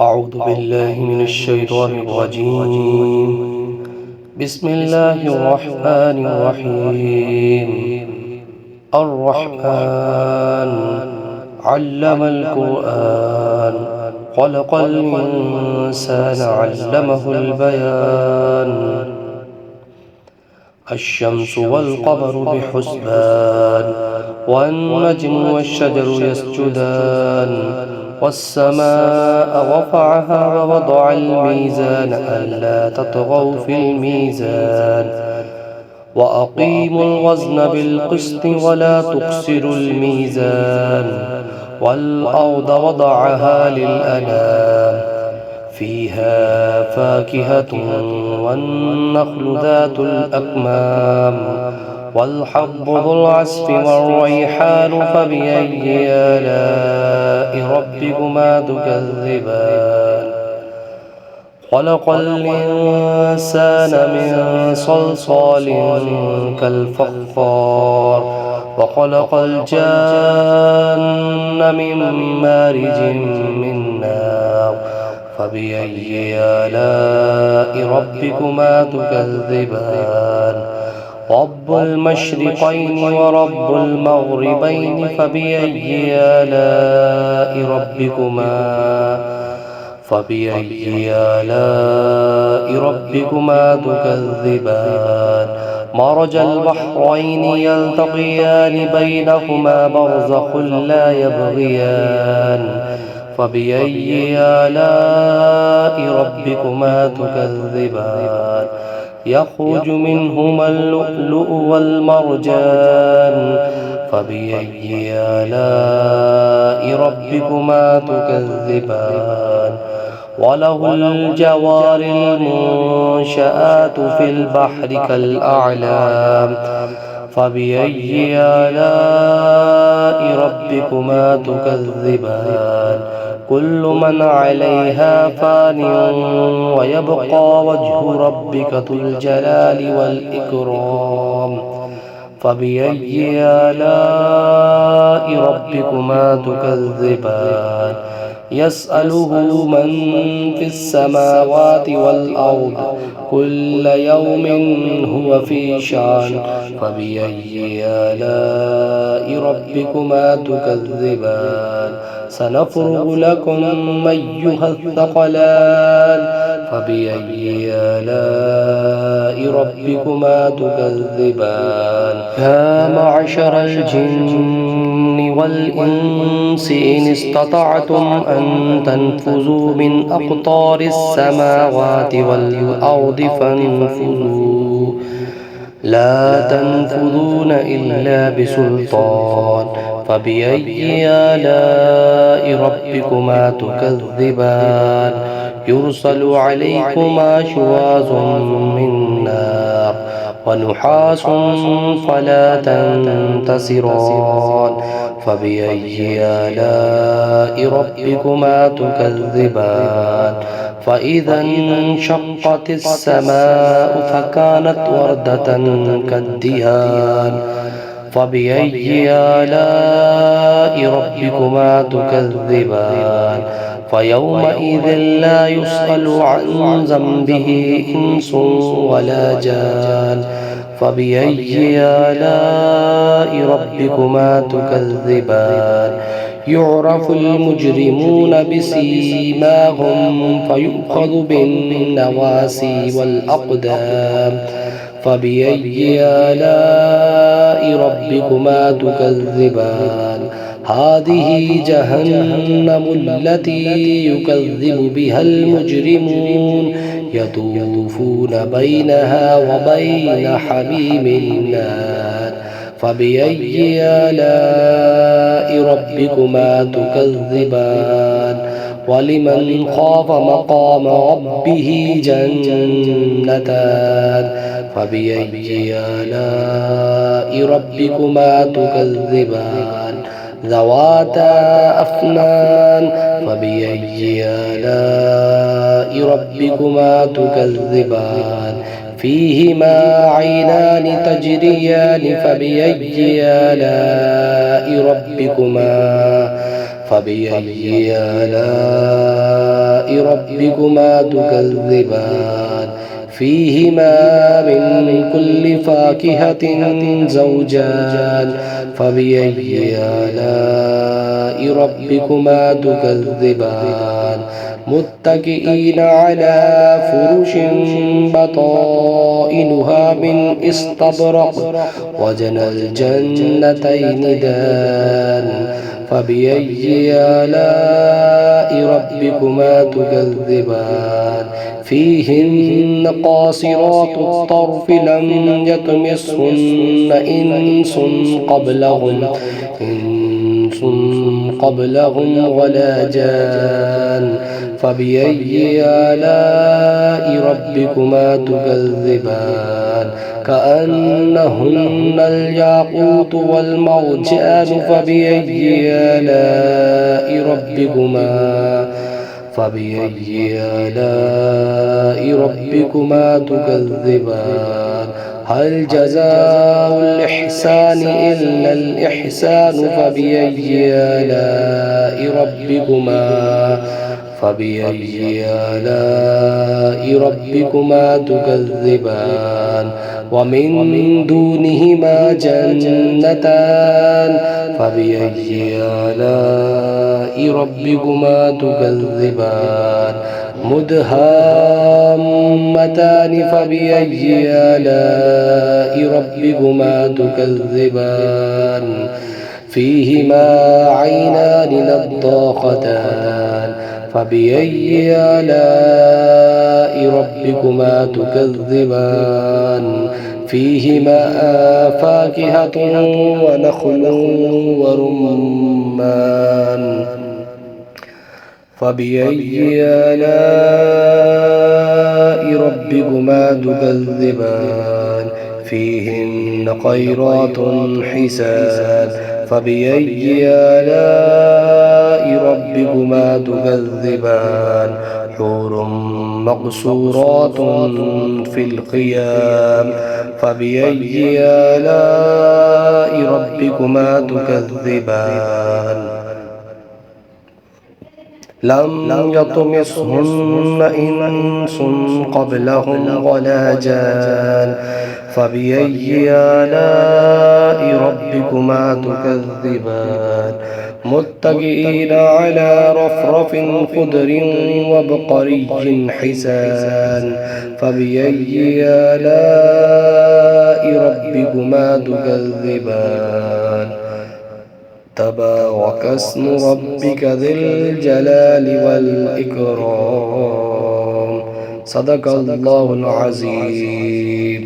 أعوذ بالله من الشيطان الرجيم. بسم الله الرحمن الرحيم. الرحمن علم القرآن، خلق الإنسان علمه البيان. الشمس والقمر بحسبان، والنجم والشجر يسجدان. والسماء رفعها ووضع الميزان ألا تطغوا في الميزان، وأقيموا الوزن بالقسط ولا تخسروا الميزان. والأرض وضعها للأنام، فيها فاكهة والنخل ذات الأكمام، والحب ذو العصف والريحان. فبأي آلاء ربكما تكذبان؟ خلق الإنسان من صلصال كالفخار، وخلق الجان من مارج من نار. فبأي آلاء ربكما تكذبان؟ رب المشرقين ورب المغربين. فبأي آلاء ربكما تكذبان؟ مرج البحرين يلتقيان بينهما برزخ لا يبغيان. فبأي آلاء ربكما تكذبان؟ يخرج منهما اللؤلؤ والمرجان. فبأي آلاء ربكما تكذبان؟ وله الجوار المنشآت في البحر كالأعلام. فبأي آلاء ربكما تكذبان؟ كل من عليها فان، ويبقى وجه ربك ذو الجلال والإكرام. فبأي آلاء ربكما تكذبان؟ يسأله من في السماوات والأرض، كل يوم هو في شأن. فبأي آلاء ربكما تكذبان؟ سنفرغ لكم أيها الثقلان. فبأي آلاء ربكما تكذبان؟ يا معشر الجن والإنس إن استطعتم أن تنفذوا من أقطار السماوات والأرض فانفذوا، لا تنفذون إلا بسلطان. فبأي آلاء ربكما تكذبان؟ يرسل عليكما شواظ من نار، ونحاس فلا تنتصران. فبأي آلاء ربكما تكذبان؟ فإذا انشقت السماء فكانت وردة كالدهان. فبأي آلاء ربكما تكذبان؟ فيومئذ لا يسأل عن ذنبه إنس ولا جان. فبأي آلاء ربكما تكذبان؟ يعرف المجرمون بسيماهم فيؤخذ بالنواسي والأقدام. فبأي آلاء ربكما تكذبان؟ هذه جهنم التي يكذب بها المجرمون، يطوفون بينها وبين حميم النار. فبأي آلاء ربكما تكذبان؟ ولمن خاف مقام ربه جنتان. فبأي آلاء ربكما تكذبان؟ ذواتا أفنان. فبأي آلاء ربكما تكذبان؟ فيهما عينان تجريان. فبأي آلاء ربكما ربكما تكذبان فيهما من كل فاكهة زوجان فبأي آلاء ربكما تكذبان متكئين على فرش بطائنها من استبرق وجنى الجنتين دان فبأي آلاء ربكما تكذبان فيهن قاصرات الطرف لم يطمثهن إنس قبلهم ولا جان فبأي آلاء ربكما تكذبان كأنهن الياقوت والمرجان فبأي آلاء ربكما تكذبان هل جزاء الإحسان إلا الإحسان فبأي آلاء ربكما تكذبان ومن دونهما جنتان فبأي آلاء ربكما تكذبان مدهامتان فبأي آلاء ربكما تكذبان فيهما عينان نضاختان فبأي آلاء ربكما تكذبان فيهما فاكهة ونخل ورمان فبأي آلاء ربكما تكذبان فيهن خيرات حسان فبأي آلاء ربكما تكذبان حور مقصورات في الخيام فبأي آلاء ربكما تكذبان لم يطمثهن إنس قبلهم ولا جان فبأي آلاء ربكما تكذبان متكئين على رفرف خضر وبقري حسان فبأي آلاء ربكما تكذبان تبارك اسم ربك ذي الجلال والإكرام صدق الله العظيم.